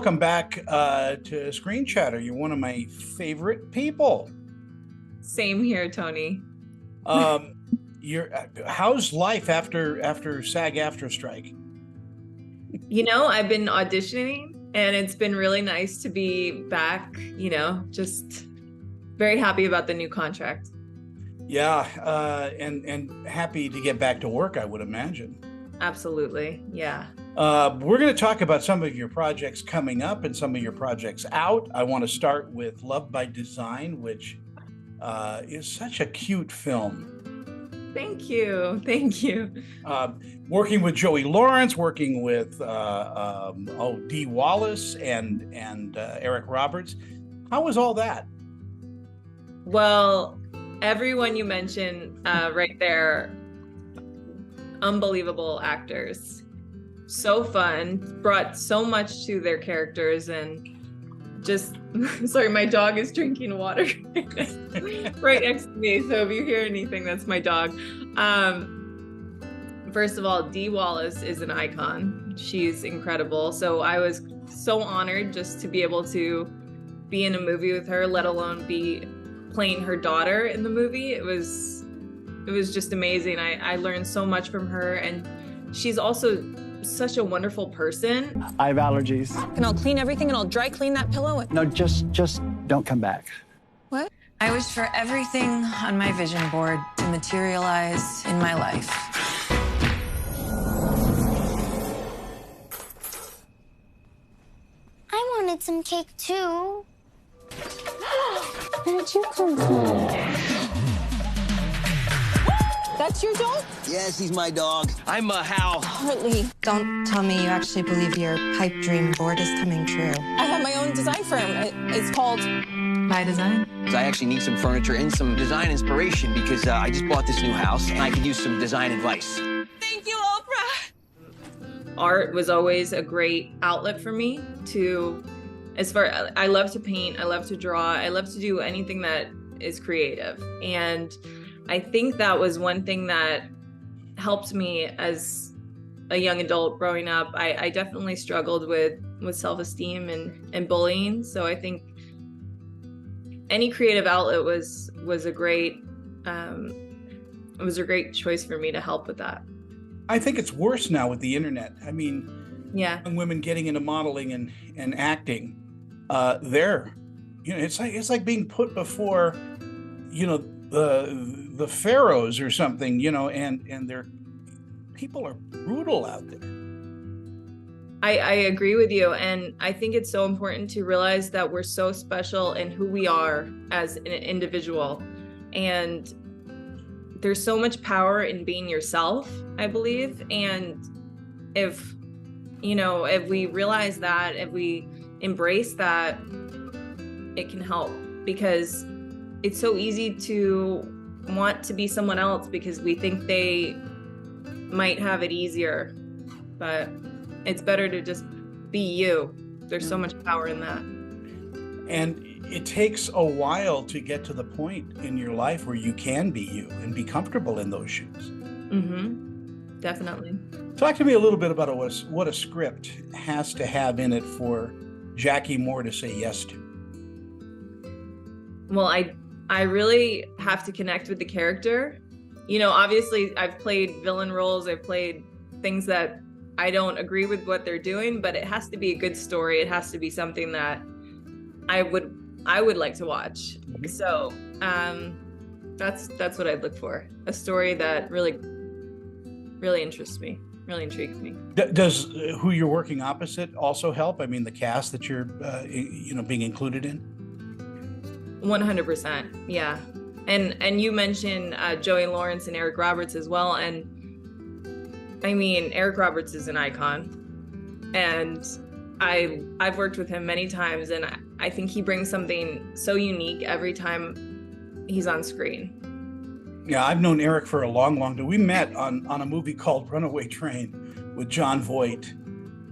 welcome back to Screen Chatter. You're one of my favorite people. Same here, Tony. How's life after SAG-AFTRA strike? I've been auditioning, and it's been really nice to be back. Just very happy about the new contract. Yeah, and happy to get back to work, I would imagine. Absolutely, yeah. We're going to talk about some of your projects coming up and some of your projects out. I want to start with Love by Design, which is such a cute film. Thank you. Working with Joey Lawrence, working with Dee Wallace and Eric Roberts. How was all that? Well, everyone you mentioned right there, unbelievable actors. So fun, brought so much to their characters, and just sorry, my dog is drinking water right next to me, so if you hear anything, that's my dog. First of all, Dee Wallace is an icon. She's incredible. So I was so honored just to be able to be in a movie with her, let alone be playing her daughter in the movie. It was just amazing. I learned so much from her, and she's also such a wonderful person. I have allergies. And I'll clean everything, and I'll dry clean that pillow. No, just don't come back. What? I wish for everything on my vision board to materialize in my life. I wanted some cake too. Where did you come from? That's your dog? Yes, he's my dog. I'm Hal. Hartley. Don't tell me you actually believe your pipe dream board is coming true. I have my own design firm. It's called By Design? I actually need some furniture and some design inspiration because I just bought this new house and I could use some design advice. Thank you, Oprah. Art was always a great outlet for me I love to paint, I love to draw, I love to do anything that is creative. And I think that was one thing that helped me as a young adult growing up. I definitely struggled with self-esteem and bullying. So I think any creative outlet was a great choice for me to help with that. I think it's worse now with the internet. I mean, yeah, young women getting into modeling and acting, it's like being put before, the pharaohs or something, and people are brutal out there. I agree with you. And I think it's so important to realize that we're so special in who we are as an individual. And there's so much power in being yourself, I believe. And if we realize that, if we embrace that, it can help, because it's so easy to want to be someone else because we think they might have it easier, but it's better to just be you. There's so much power in that. And it takes a while to get to the point in your life where you can be you and be comfortable in those shoes. Mm-hmm. Definitely. Talk to me a little bit about what a script has to have in it for Jackie Moore to say yes to. Well, I really have to connect with the character. Obviously I've played villain roles. I've played things that I don't agree with what they're doing, but it has to be a good story. It has to be something that I would like to watch. Mm-hmm. So that's what I'd look for. A story that really interests me, really intrigues me. Does who you're working opposite also help? I mean, the cast that you're being included in? 100%, yeah. And you mentioned Joey Lawrence and Eric Roberts as well. And I mean, Eric Roberts is an icon, and I've worked with him many times, and I think he brings something so unique every time he's on screen. Yeah, I've known Eric for a long time. We met on a movie called Runaway Train with John Voight,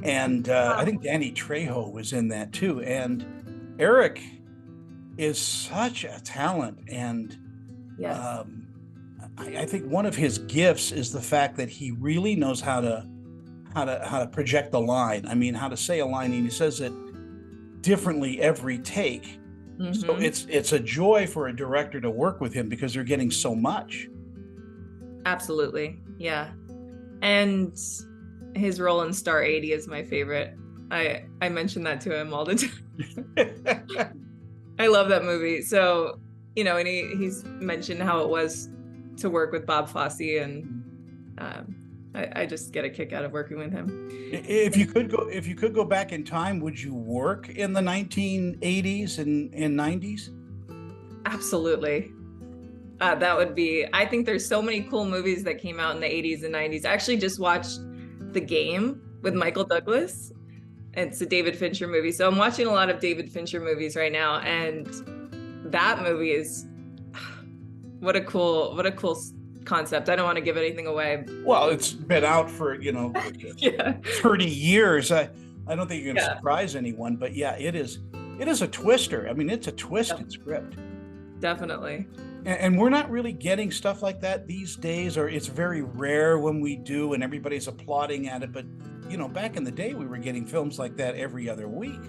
and I think Danny Trejo was in that too. And Eric is such a talent, and yes. I think one of his gifts is the fact that he really knows how to project the line. I mean, how to say a line, and he says it differently every take. So it's a joy for a director to work with him because they're getting so much. Absolutely. Yeah. And his role in Star 80 is my favorite. I mention that to him all the time. I love that movie. So, you know, and he's mentioned how it was to work with Bob Fosse, and I just get a kick out of working with him. If you could go back in time, would you work in the 1980s and 90s? Absolutely. That would be, I think there's so many cool movies that came out in the 80s and 90s. I actually just watched The Game with Michael Douglas. It's a David Fincher movie. So I'm watching a lot of David Fincher movies right now. And that movie is, what a cool concept. I don't want to give anything away. Well, it's been out for, you know, 30 years. I don't think you're going to surprise anyone, but yeah, it is a twister. I mean, it's a twisted script. Definitely. And we're not really getting stuff like that these days, or it's very rare when we do and everybody's applauding at it. But, you know, back in the day, we were getting films like that every other week.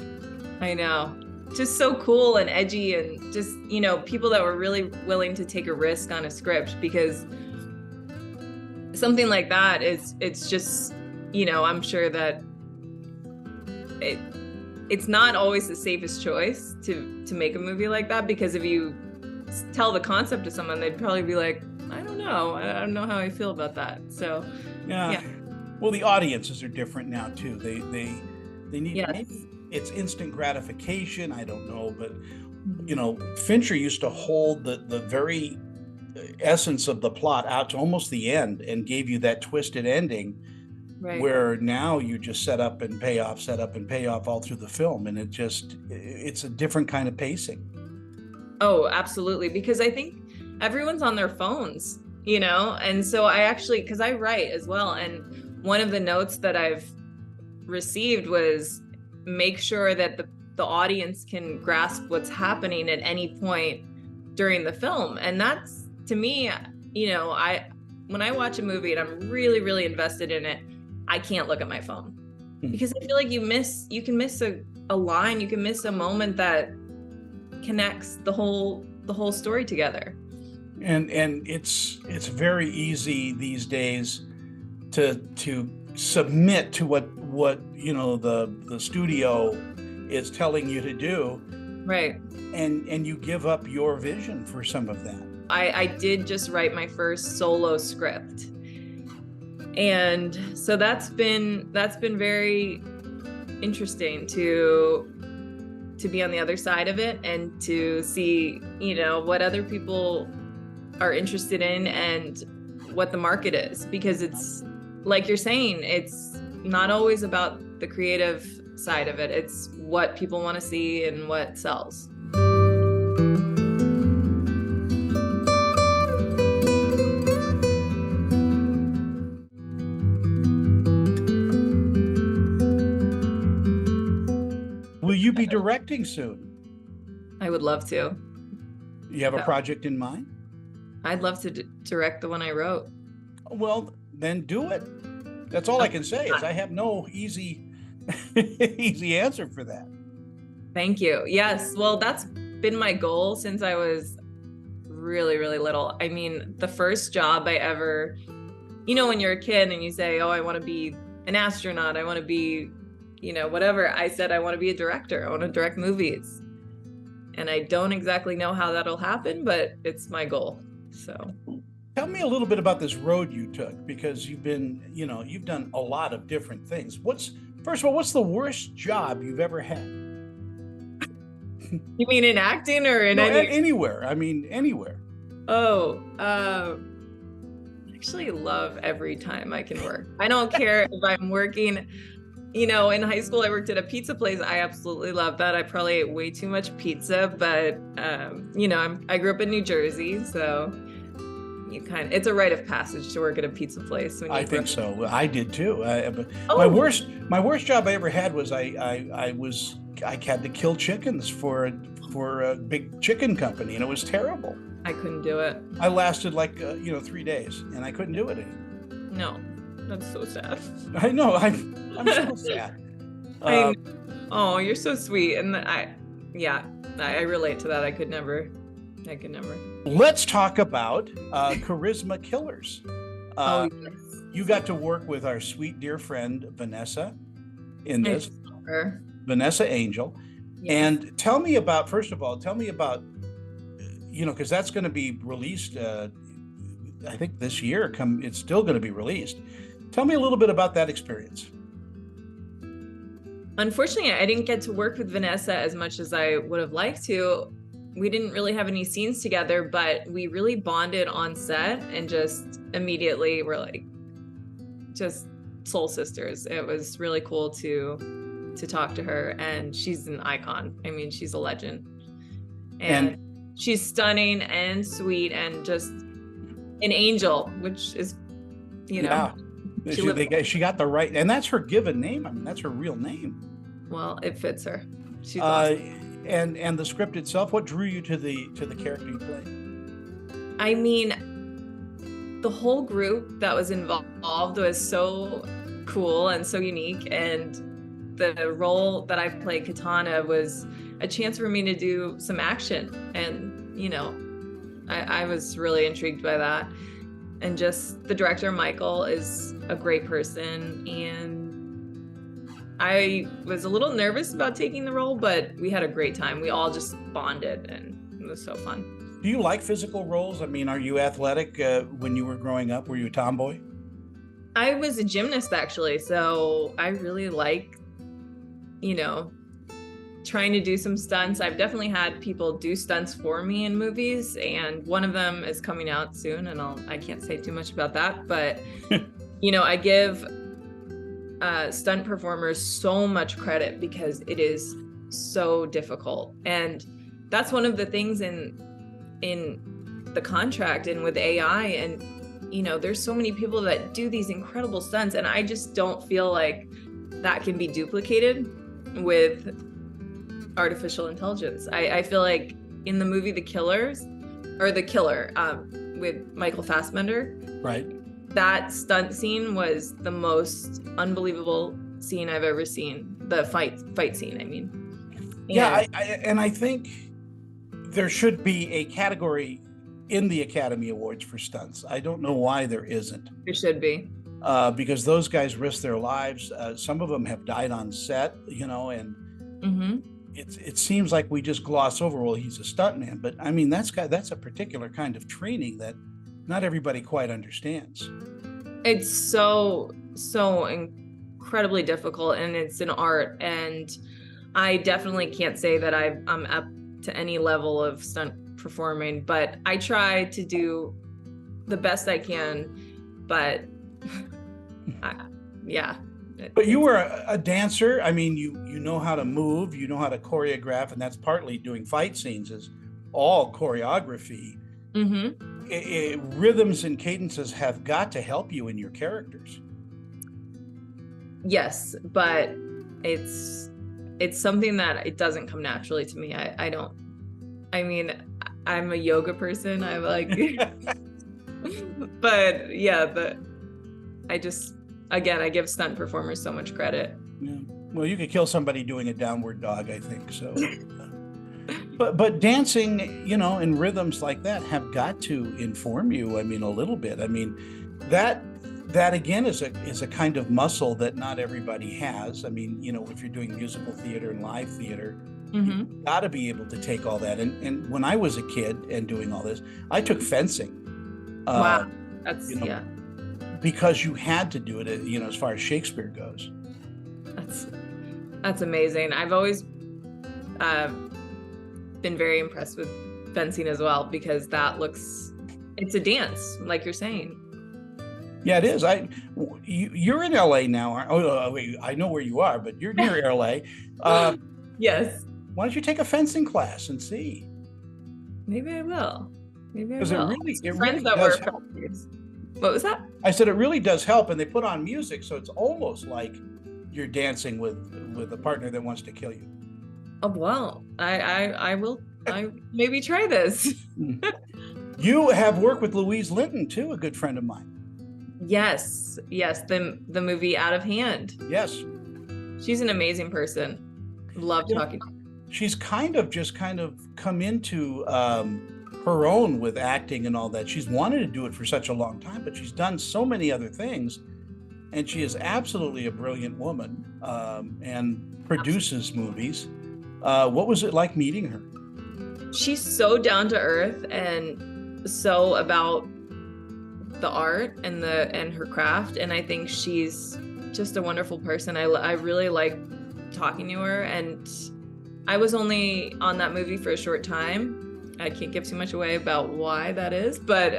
I know. Just so cool and edgy, and just, you know, people that were really willing to take a risk on a script, because something like that it's just, you know, I'm sure that it's not always the safest choice to make a movie like that, because if you tell the concept to someone, they'd probably be like, I don't know how I feel about that. So yeah. Well, the audiences are different now too. They need, maybe it's instant gratification, I don't know, but you know, Fincher used to hold the very essence of the plot out to almost the end and gave you that twisted ending, where now you just set up and pay off all through the film, and it's a different kind of pacing. Oh, absolutely. Because I think everyone's on their phones, you know? And so I actually, because I write as well, and one of the notes that I've received was make sure that the audience can grasp what's happening at any point during the film. And that's, to me, you know, when I watch a movie and I'm really, really invested in it, I can't look at my phone, because I feel like you can miss a line, you can miss a moment that connects the whole story together. And it's very easy these days to submit to what you know the studio is telling you to do, right? And you give up your vision for some of that. I did just write my first solo script, and so that's been very interesting to be on the other side of it and to see, you know, what other people are interested in and what the market is, because it's like you're saying, it's not always about the creative side of it. It's what people want to see and what sells. Will you be directing soon? I would love to. You have a project in mind? I'd love to direct the one I wrote. Well, then do it. That's all I can say, is I have no easy answer for that. Thank you. Yes. Well, that's been my goal since I was really, really little. I mean, the first job I ever, you know, when you're a kid and you say, oh, I want to be an astronaut, I want to be, you know, whatever. I said, I want to be a director. I want to direct movies. And I don't exactly know how that'll happen, but it's my goal. So tell me a little bit about this road you took, because you've done a lot of different things. First of all, what's the worst job you've ever had? You mean in acting or in anywhere? I mean, anywhere. Oh, I actually love every time I can work. I don't care if I'm working, you know, in high school, I worked at a pizza place. I absolutely love that. I probably ate way too much pizza, but, you know, I grew up in New Jersey, so it's a rite of passage to work at a pizza place. I think so. I did too. My worst job I ever had was I had to kill chickens for a big chicken company, and it was terrible. I couldn't do it. I lasted 3 days, and I couldn't do it anymore. No, that's so sad. I know. I'm so sad. Oh, you're so sweet. And I relate to that. I could never. Let's talk about charisma killers. Yes. You got to work with our sweet dear friend Vanessa in this. Vanessa Angel. Yes. And tell me about, first of all, because that's going to be released, I think this year, it's still going to be released. Tell me a little bit about that experience. Unfortunately, I didn't get to work with Vanessa as much as I would have liked to. We didn't really have any scenes together, but we really bonded on set and just immediately were like just soul sisters. It was really cool to talk to her, and she's an icon. I mean, she's a legend. And she's stunning and sweet and just an angel, which is, Yeah. She got the right, and that's her given name. I mean, that's her real name. Well, it fits her. She's awesome. And the script itself, what drew you to the character you played? I mean, the whole group that was involved was so cool and so unique, and the role that I played, Katana, was a chance for me to do some action, and I was really intrigued by that. And just the director, Michael, is a great person, and I was a little nervous about taking the role, but we had a great time. We all just bonded, and it was so fun. Do you like physical roles? I mean, are you athletic when you were growing up? Were you a tomboy? I was a gymnast, actually, so I really like, trying to do some stunts. I've definitely had people do stunts for me in movies, and one of them is coming out soon, and I can't say too much about that, but I give stunt performers so much credit because it is so difficult. And that's one of the things in the contract and with AI, and there's so many people that do these incredible stunts, and I just don't feel like that can be duplicated with artificial intelligence. I feel like in the movie The Killer with Michael Fassbender, right, that stunt scene was the most unbelievable scene I've ever seen. The fight scene, I mean. Yeah, I think there should be a category in the Academy Awards for stunts. I don't know why there isn't. There should be. Because those guys risk their lives. Some of them have died on set, and it seems like we just gloss over, well, he's a stuntman, but I mean, that's a particular kind of training that not everybody quite understands. It's so incredibly difficult, and it's an art, and I definitely can't say that I'm up to any level of stunt performing, but I try to do the best I can, but yeah. But you were a dancer. I mean, you know how to move, you know how to choreograph, and that's partly doing fight scenes is all choreography. Rhythms and cadences have got to help you in your characters. Yes, but it's something that it doesn't come naturally to me. I'm a yoga person. I like, but yeah, I give stunt performers so much credit. Yeah. Well, you could kill somebody doing a downward dog, I think so. But dancing, and rhythms like that have got to inform you. I mean, a little bit. I mean, that again is a kind of muscle that not everybody has. I mean, if you're doing musical theater and live theater, you've got to be able to take all that. And when I was a kid and doing all this, I took fencing. Wow, that's yeah. Because you had to do it, as far as Shakespeare goes. That's amazing. I've always been very impressed with fencing as well, because it's a dance, like you're saying. Yeah, it is. You're in LA now. I know where you are, but you're near LA. Yes. Why don't you take a fencing class and see? Maybe I will. Because it really does help. What was that? I said it really does help, and they put on music, so it's almost like you're dancing with a partner that wants to kill you. Oh well, I will. I maybe try this. You have worked with Louise Linton too, a good friend of mine. Yes. The movie Out of Hand. Yes. She's an amazing person. Love You know, talking. she's kind of come into her own with acting and all that. She's wanted to do it for such a long time, but she's done so many other things, and she is absolutely a brilliant woman, and produces movies. What was it like meeting her? She's so down to earth and so about the art and her craft, and I think she's just a wonderful person. I really like talking to her, and I was only on that movie for a short time. I can't give too much away about why that is, but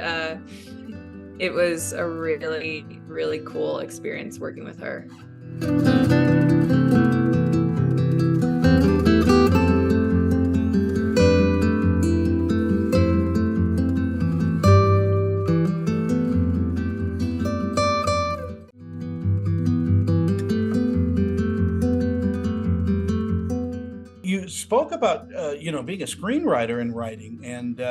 it was a really, really cool experience working with her. You spoke about being a screenwriter and writing, and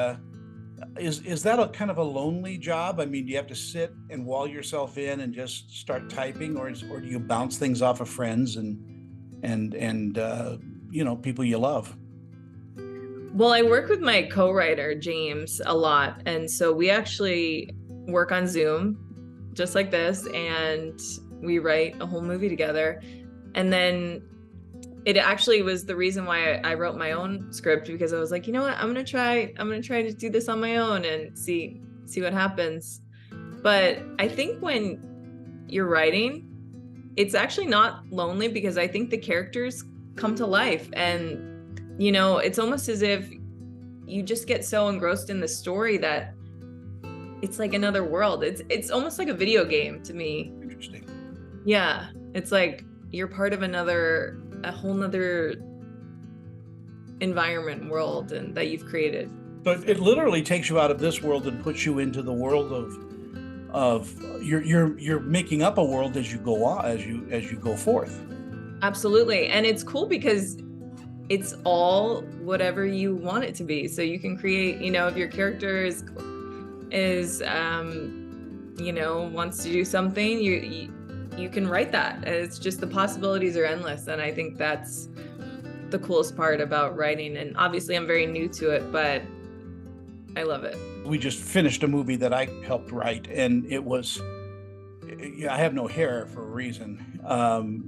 is that a kind of a lonely job? I mean, do you have to sit and wall yourself in and just start typing, or do you bounce things off of friends and people you love? Well, I work with my co-writer James a lot, and so we actually work on Zoom just like this, and we write a whole movie together. And then it actually was the reason why I wrote my own script, because I was like, you know what, I'm gonna try to do this on my own and see what happens. But I think when you're writing, it's actually not lonely, because I think the characters come to life, and it's almost as if you just get so engrossed in the story that it's like another world. It's almost like a video game to me. Interesting. Yeah, it's like you're part of a whole nother environment, world, and that you've created. So it literally takes you out of this world and puts you into the world of you're making up a world as you go on, as you go forth. Absolutely. And it's cool because it's all whatever you want it to be. So you can create, if your character is wants to do something, you can write that. It's just, the possibilities are endless. And I think that's the coolest part about writing. And obviously I'm very new to it, but I love it. We just finished a movie that I helped write, and it was, I have no hair for a reason.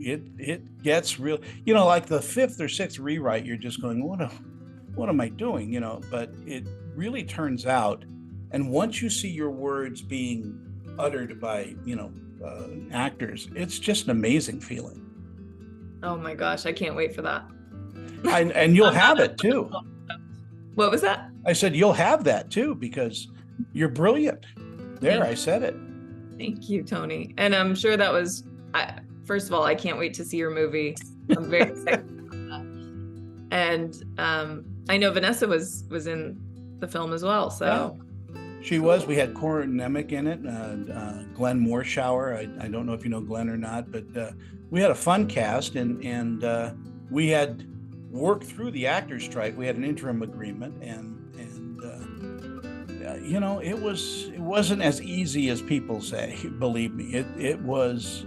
It gets real, like the fifth or sixth rewrite, you're just going, what am I doing? But it really turns out, and once you see your words being uttered by, actors, it's just an amazing feeling. Oh my gosh, I can't wait for that. And you'll have it too. What was that? I said, you'll have that too, because you're brilliant. There, I said it. Thank you, Tony. And I'm sure that was, first of all, I can't wait to see your movie. I'm very excited about that. And I know Vanessa was in the film as well, so. Yeah. She was. We had Corin Nemec in it, Glenn Morshower. I don't know if you know Glenn or not, but we had a fun cast, and we had worked through the actors' strike. We had an interim agreement, and it wasn't as easy as people say. Believe me, it was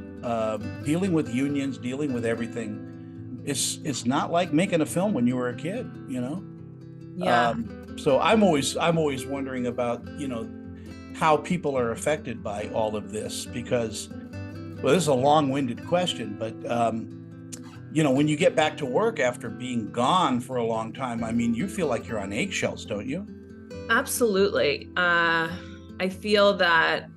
dealing with unions, dealing with everything. It's not like making a film when you were a kid, Yeah. So I'm always wondering about, how people are affected by all of this, because, well, this is a long-winded question, but, when you get back to work after being gone for a long time, I mean, you feel like you're on eggshells, don't you? Absolutely. I feel that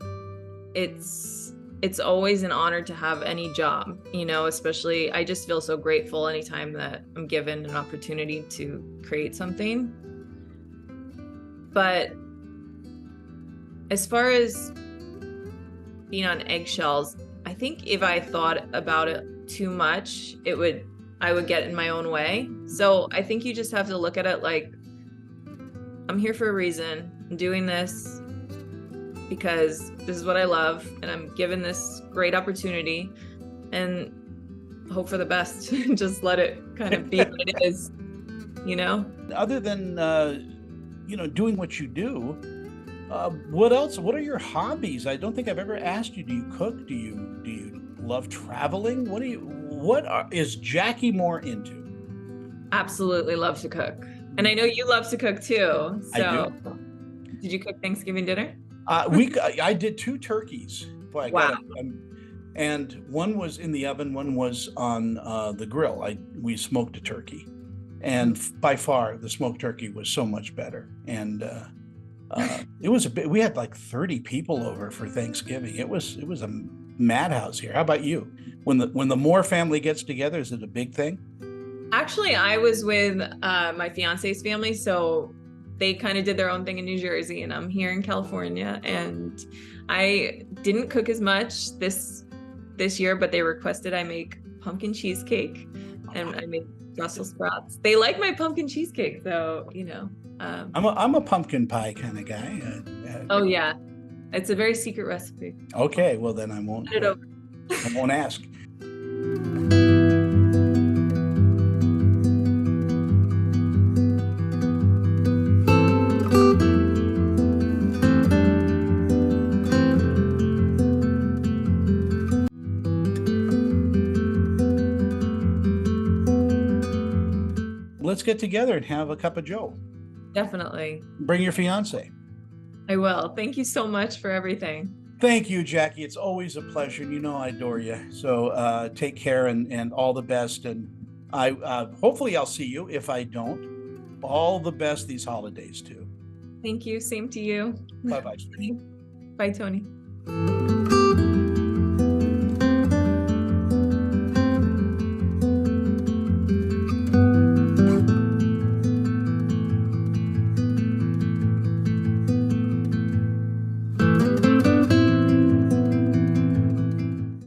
it's always an honor to have any job, especially, I just feel so grateful anytime that I'm given an opportunity to create something. But as far as being on eggshells, I think if I thought about it too much, I would get in my own way. So I think you just have to look at it like, I'm here for a reason. I'm doing this because this is what I love, and I'm given this great opportunity, and hope for the best. Just let it kind of be what it is, Other than, doing what you do, what else? What are your hobbies? I don't think I've ever asked you. Do you cook? Do you love traveling? Is Jackie Moore into? Absolutely love to cook. And I know you love to cook too. I So do. did you cook Thanksgiving dinner? I did 2 turkeys. Boy, Wow. and one was in the oven, one was on the grill. We smoked a turkey, and by far the smoked turkey was so much better. And it was we had like 30 people over for Thanksgiving. It was a madhouse here. How about you? When the Moore family gets together, is it a big thing? Actually, I was with my fiance's family, so they kind of did their own thing in New Jersey, and I'm here in California. And I didn't cook as much this year, but they requested I make pumpkin cheesecake, and I made Brussels sprouts. They like my pumpkin cheesecake, so you know. I'm a pumpkin pie kind of guy. Oh yeah, it's a very secret recipe. Okay, well then I won't. Send it over. I won't ask. Let's get together and have a cup of Joe. Definitely. Bring your fiance. I will. Thank you so much for everything. Thank you, Jackie. It's always a pleasure. You know I adore you. So take care and all the best. And I hopefully I'll see you. If I don't, all the best these holidays too. Thank you. Same to you. Bye-bye, sweetie. Bye, Tony.